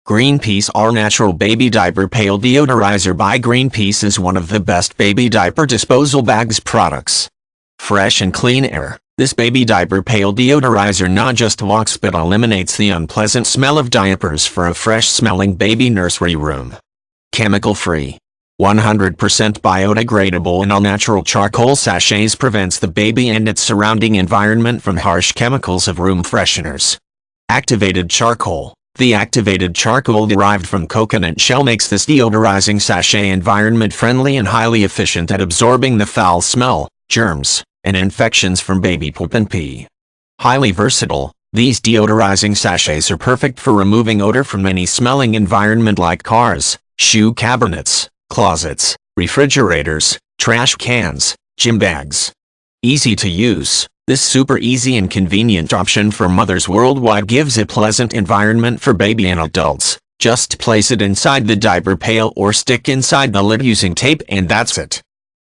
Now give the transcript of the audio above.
Greenpeace All Natural Baby Diaper Pail Deodorizer by Greenpeace is one of the best baby diaper disposal bags products. Fresh and clean air, this baby diaper pail deodorizer not just walks but eliminates the unpleasant smell of diapers for a fresh-smelling baby nursery room. Chemical-free, 100% biodegradable and all-natural charcoal sachets prevents the baby and its surrounding environment from harsh chemicals of room fresheners. Activated charcoal. The activated charcoal derived from coconut shell makes this deodorizing sachet environment-friendly and highly efficient at absorbing the foul smell, germs, and infections from baby poop and pee. Highly versatile, these deodorizing sachets are perfect for removing odor from any smelling environment like cars, shoe cabinets, closets, refrigerators, trash cans, gym bags. Easy to use. This super easy and convenient option for mothers worldwide gives a pleasant environment for baby and adults. Just place it inside the diaper pail or stick inside the lid using tape and that's it.